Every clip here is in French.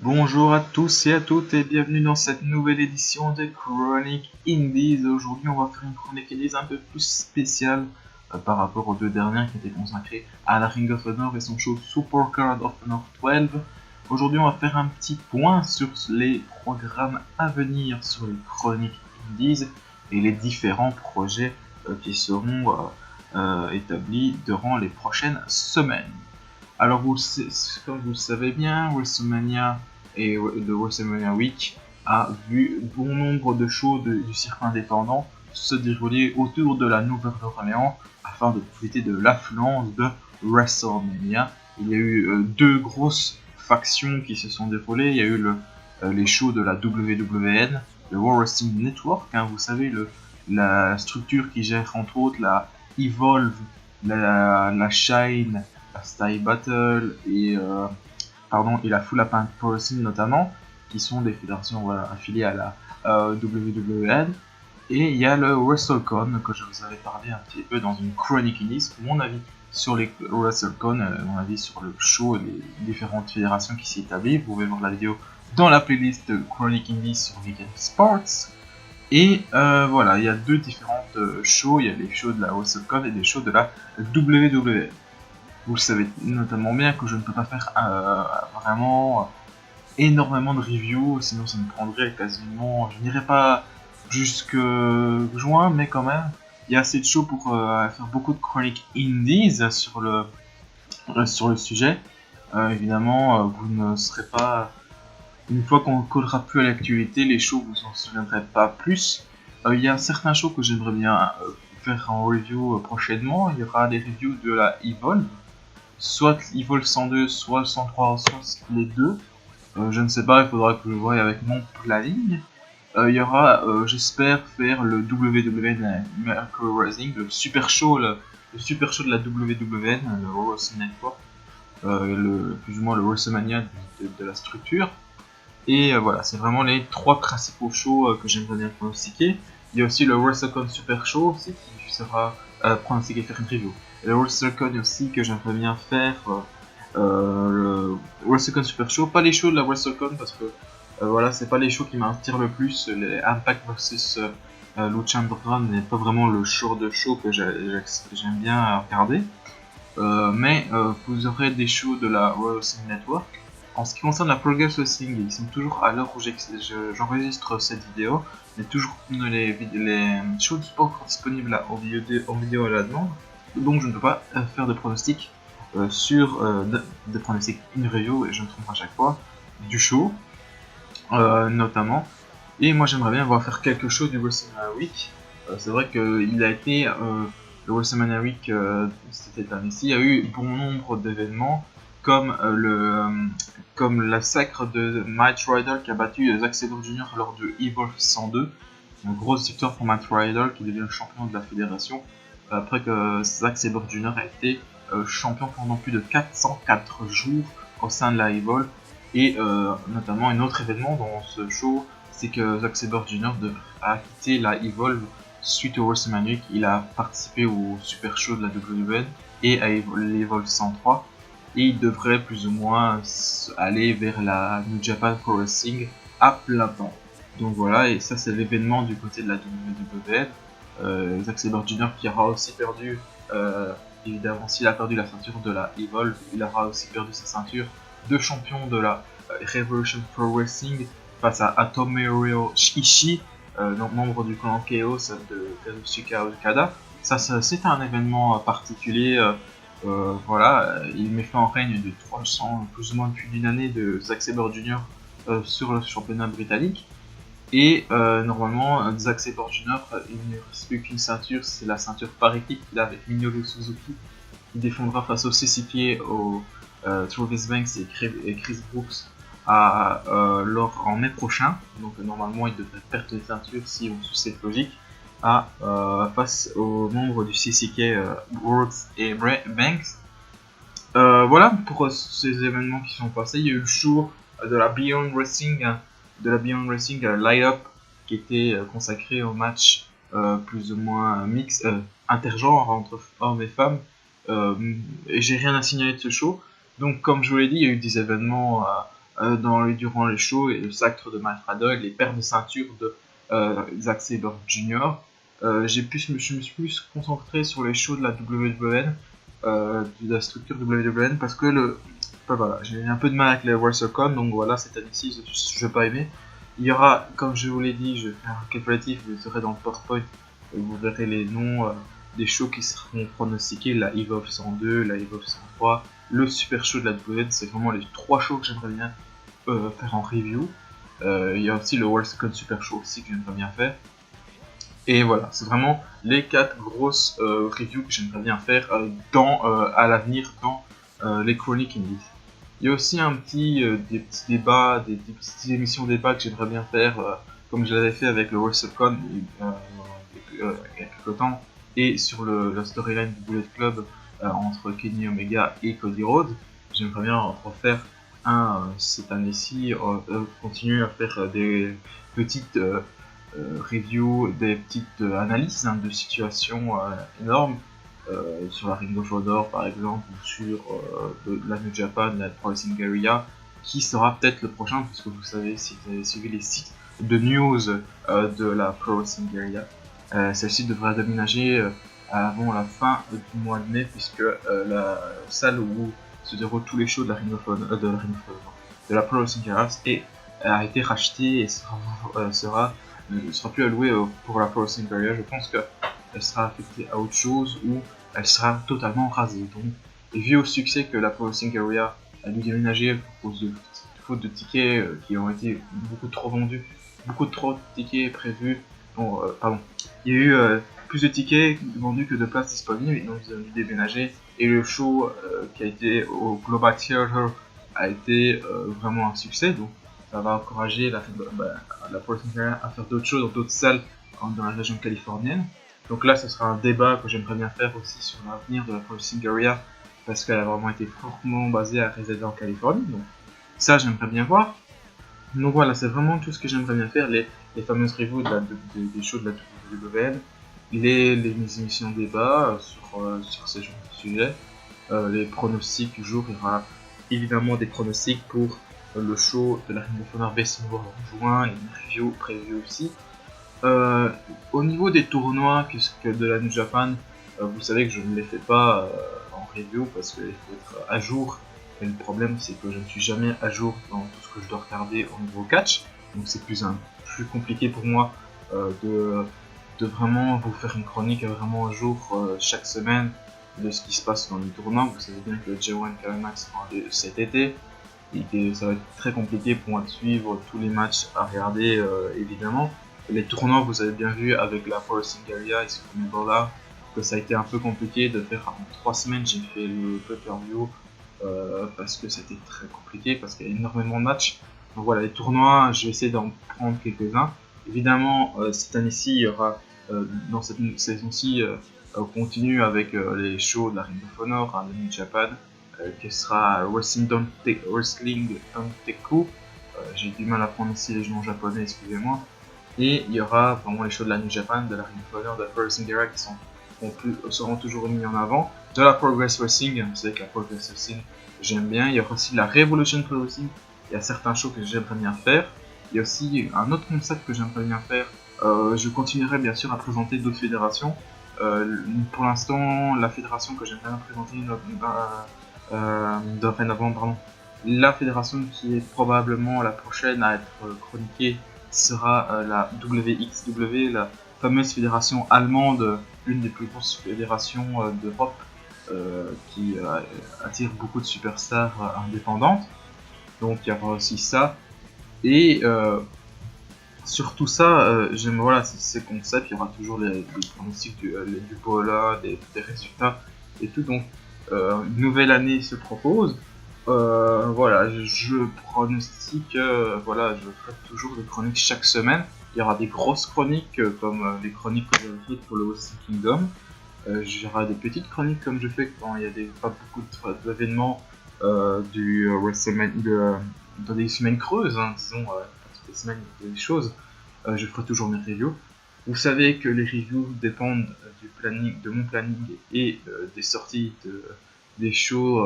Bonjour à tous et à toutes et bienvenue dans cette nouvelle édition de Chronic Indies. Aujourd'hui on va faire une Chronic Indies un peu plus spéciale par rapport aux deux dernières qui étaient consacrées à la Ring of Honor et son show Super Card of Honor 12. Aujourd'hui on va faire un petit point sur les programmes à venir sur les Chronic Indies et les différents projets qui seront établis durant les prochaines semaines. Alors, comme vous le savez bien, WrestleMania et de WrestleMania Week a vu bon nombre de shows du circuit indépendant se dérouler autour de la Nouvelle-Orléans afin de profiter de l'affluence de WrestleMania. Il y a eu deux grosses factions qui se sont déroulées. Il y a eu les shows de la WWN, le World Wrestling Network, vous savez, la structure qui gère entre autres la Evolve, la Shine, la Style Battle et la Full Impact Pro Wrestling notamment, qui sont des fédérations affiliées à la WWN. Et il y a le WrestleCon que je vous avais parlé un petit peu dans une Chronic Indies, mon avis sur les WrestleCon, mon avis sur le show et les différentes fédérations qui s'y établissent. Vous pouvez voir la vidéo dans la playlist Chronic Indies sur Weekend Sports. Et voilà, il y a deux différentes shows, il y a les shows de la WrestleCon et des shows de la WWE. Vous le savez notamment bien que je ne peux pas faire vraiment énormément de reviews, sinon ça me prendrait quasiment... Je n'irai pas jusque juin, mais quand même, il y a assez de shows pour faire beaucoup de chroniques indies sur le sujet. Évidemment, vous ne serez pas... Une fois qu'on ne collera plus à l'actualité, les shows vous en souviendrez pas plus. Il y a certains shows que j'aimerais bien faire en review prochainement. Il y aura des reviews de la Evolve, soit Evolve 102, soit le 103, soit les deux. Je ne sais pas, il faudra que je voie avec mon planning. Il y aura, j'espère, faire le WWN Mercury Rising, le super show de la WWN, le Raw Wrestling Network, plus ou moins le WrestleMania de la structure. Et voilà, c'est vraiment les trois principaux shows que j'aimerais bien pronostiquer. Il y a aussi le WrestleCon Super Show aussi qui sera pronostiqué faire une review. Et le WrestleCon aussi que j'aimerais bien faire le WrestleCon Super Show, pas les shows de la WrestleCon parce que voilà, c'est pas les shows qui m'inspirent le plus. Les Impact vs Lucha Underground n'est pas vraiment le show que j'aime bien regarder. Mais vous aurez des shows de la Raw Wrestling Network. En ce qui concerne la Progress Wrestling, ils sont toujours à l'heure où j'enregistre cette vidéo, mais toujours les shows de sport disponibles en vidéo à la demande, donc je ne peux pas faire de pronostics de pronostics in review, et je me trompe à chaque fois, du show, notamment. Et moi j'aimerais bien voir faire quelque chose du WrestleMania Week. C'est vrai qu'il a été, le WrestleMania Week cette année-ci, il y a eu bon nombre d'événements, comme la sacre de Matt Riddle qui a battu Zack Sabre Jr. lors de Evolve 102. Une grosse victoire pour Matt Riddle qui devient le champion de la fédération après que Zack Sabre Jr. a été champion pendant plus de 404 jours au sein de la Evolve. Et notamment un autre événement dans ce show, c'est que Zack Sabre Jr. a quitté la Evolve suite au WrestleMania Week. Il a participé au Super Show de la WWN et à l'Evolve 103. Et il devrait plus ou moins aller vers la New Japan Pro Wrestling à plein temps. Donc voilà, et ça c'est l'événement du côté de la WWN. Zack Sabre Jr. qui aura aussi perdu, évidemment s'il a perdu la ceinture de la Evolve, il aura aussi perdu sa ceinture de champion de la Revolution Pro Wrestling face à Tomohiro Ishii, membre du clan Chaos de Kazuchika Okada. Ça c'est un événement particulier. Voilà, il met fin au règne de 300, plus ou moins depuis une année, de Zack Sabre Jr. Sur le championnat britannique. Et normalement, Zack Sabre Jr. il ne reste plus qu'une ceinture, c'est la ceinture par équipe qu'il a avec Minoru Suzuki, qui défendra face au CCP, au Travis Banks et Chris Brooks en mai prochain. Donc normalement, il devrait perdre les ceintures si on suit cette logique. Face aux membres du CCK, Brooks et Banks. Voilà pour ces événements qui sont passés. Il y a eu le show de la Beyond Wrestling, Light-Up, qui était consacré au match plus ou moins intergenre entre hommes et femmes. Et j'ai rien à signaler de ce show. Donc comme je vous l'ai dit, il y a eu des événements durant les shows, et le sacre de Matt Riddle, les paires de ceinture de Zack Sabre Jr. Je me suis plus concentré sur les shows de la WWN, de la structure WWN, parce que voilà, j'ai un peu de mal avec les WrestleCon, donc voilà, cette année-ci, je vais pas aimer. Il y aura, comme je vous l'ai dit, je vais faire un calculatif, vous serez dans le PowerPoint, vous verrez les noms des shows qui seront pronostiqués, la Evolve 102, la Evolve 103, le Super Show de la WWN, c'est vraiment les 3 shows que j'aimerais bien faire en review. Il y a aussi le WrestleCon Super Show aussi que j'aimerais bien faire. Et voilà, c'est vraiment les 4 grosses reviews que j'aimerais bien faire à l'avenir dans les Chroniques Indies. Il y a aussi des petits débats, des petites émissions débat que j'aimerais bien faire, comme je l'avais fait avec le WrestleCon il y a quelques temps, et sur la storyline du Bullet Club entre Kenny Omega et Cody Rhodes. J'aimerais bien refaire cette année-ci, continuer à faire des petites reviews, des petites analyses de situations énormes. Sur la Ring of Honor par exemple, ou sur la New Japan, la Pro Wrestling Area, qui sera peut-être le prochain, puisque vous savez, si vous avez suivi les sites de news de la Pro Wrestling Area, celle-ci devrait déménager avant la fin du mois de mai, puisque la salle où se déroulent tous les shows de la Ring of Honor, de la Pro Wrestling Area a été rachetée et ne sera plus allouée pour la Pro Wrestling Area. Je pense qu'elle sera affectée à autre chose, ou elle sera totalement rasée. Donc, et vu au succès que la Pro Wrestling Area a dû déménager à cause de faute de tickets qui ont été beaucoup trop vendus, beaucoup trop de tickets prévus. Bon, il y a eu plus de tickets vendus que de places disponibles, et donc ils ont dû déménager. Et le show qui a été au Global Theatre a été vraiment un succès. Donc, ça va encourager la Pro Wrestling Area à faire d'autres shows dans d'autres salles dans la région californienne. Donc là, ce sera un débat que j'aimerais bien faire aussi sur l'avenir de la Pro Wrestling Area, parce qu'elle a vraiment été fortement basée à résider en Californie. Donc ça, j'aimerais bien voir. Donc voilà, c'est vraiment tout ce que j'aimerais bien faire, les fameuses reviews des shows de la WWN, les émissions de débat sur ces genres de sujets, les pronostics du jour. Il y aura évidemment des pronostics pour le show de la Ring of Honor Best in World en juin, les reviews prévues aussi. Au niveau des tournois que de la New Japan, vous savez que je ne les fais pas en review parce qu'il faut être à jour. Et le problème, c'est que je ne suis jamais à jour dans tout ce que je dois regarder au niveau catch. Donc c'est plus compliqué pour moi de vraiment vous faire une chronique vraiment à jour chaque semaine de ce qui se passe dans les tournois. Vous savez bien que le J1 Climax sera cet été, et que ça va être très compliqué pour moi de suivre tous les matchs à regarder évidemment. Les tournois, vous avez bien vu avec la Pro Wrestling Area et ce niveau-là, que ça a été un peu compliqué de faire. En 3 semaines, j'ai fait le pay-per-view parce que c'était très compliqué, parce qu'il y a énormément de matchs. Donc voilà, les tournois, je vais essayer d'en prendre quelques-uns. Évidemment, cette année-ci, il y aura, dans cette saison-ci, on continue avec les shows de la Ring of Honor, la New Japan, qui sera Wrestling Danteku. J'ai du mal à prononcer les noms japonais, excusez-moi. Et il y aura vraiment les shows de la New Japan, de la Ring of Honor, de la Pro Wrestling Era qui seront toujours mis en avant. De la Progress Wrestling, vous savez que la Progress Wrestling, j'aime bien. Il y aura aussi la Revolution Pro Wrestling. Il y a certains shows que j'aimerais bien faire. Il y a aussi un autre concept que j'aimerais bien faire. Je continuerai bien sûr à présenter d'autres fédérations. Pour l'instant, la fédération que j'aimerais bien présenter la fédération qui est probablement la prochaine à être chroniquée sera la WXW, la fameuse fédération allemande, l'une des plus grosses fédérations d'Europe, qui attire beaucoup de superstars indépendantes. Donc il y aura aussi ça. Et sur tout ça, j'aime ces concepts. Il y aura toujours les pronostics du Bola, des résultats et tout. Donc une nouvelle année se propose. Je pronostique, je ferai toujours des chroniques chaque semaine. Il y aura des grosses chroniques comme les chroniques que j'avais faites pour le Wrestling Kingdom. Il y aura des petites chroniques comme je fais quand il y a pas beaucoup d'événements du WrestleMania, dans des semaines creuses, disons, toutes les semaines il y a des choses. Je ferai toujours mes reviews. Vous savez que les reviews dépendent de mon planning et des sorties des shows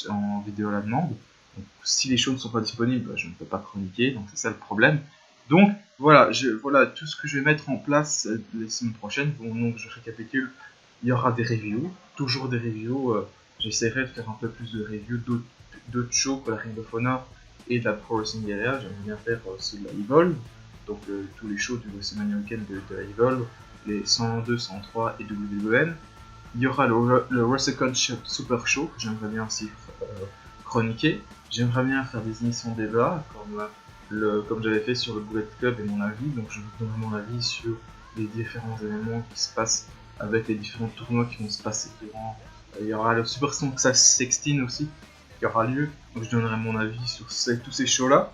en vidéo à la demande. Donc, si les shows ne sont pas disponibles, je ne peux pas chroniquer, donc c'est ça le problème. Donc voilà, voilà tout ce que je vais mettre en place les semaines prochaines. Bon, donc je récapitule, il y aura des reviews, toujours des reviews. J'essaierai de faire un peu plus de reviews d'autres shows que la Ring of Honor et de la Pro Wrestling Guerrilla. J'aimerais bien faire aussi de la Evolve, donc tous les shows du WrestleMania Weekend de la Evolve, les 102, 103 et WWN. Il y aura le WrestleCon Super Show que j'aimerais bien aussi chroniquer. J'aimerais bien faire des émissions débat comme j'avais fait sur le Bullet Club et mon avis. Donc je vous donnerai mon avis sur les différents événements qui se passent avec les différents tournois qui vont se passer durant. Il y aura le Super Smash 16 aussi qui aura lieu. Donc je donnerai mon avis sur tous ces shows-là.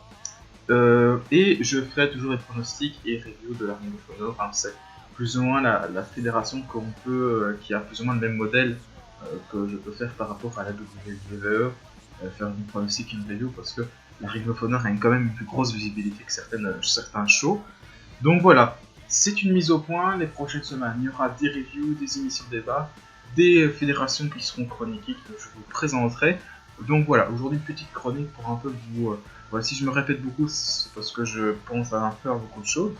Et je ferai toujours des pronostics et reviews de la Ring of Honor. Enfin, c'est plus ou moins la fédération qui a plus ou moins le même modèle que je peux faire par rapport à la WWE, faire une pronostic et une review, parce que la Ring of Honor a quand même une plus grosse visibilité que certains shows. Donc voilà, c'est une mise au point. Les prochaines semaines, il y aura des reviews, des émissions de débat, des fédérations qui seront chroniquées que je vous présenterai. Donc voilà, aujourd'hui une petite chronique pour un peu vous... voilà, si je me répète beaucoup, c'est parce que je pense à faire beaucoup de choses.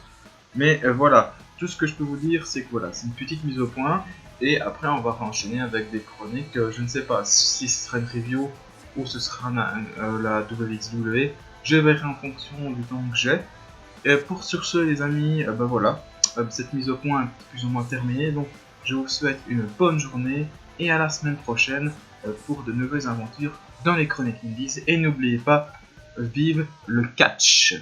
Mais voilà, tout ce que je peux vous dire, c'est que voilà, c'est une petite mise au point. Et après, on va enchaîner avec des chroniques. Je ne sais pas si ce sera une review ou ce sera la WXW. Je verrai en fonction du temps que j'ai. Et sur ce, les amis, ben voilà, cette mise au point est plus ou moins terminée. Donc, je vous souhaite une bonne journée et à la semaine prochaine pour de nouvelles aventures dans les chroniques indies. Et n'oubliez pas, vive le catch!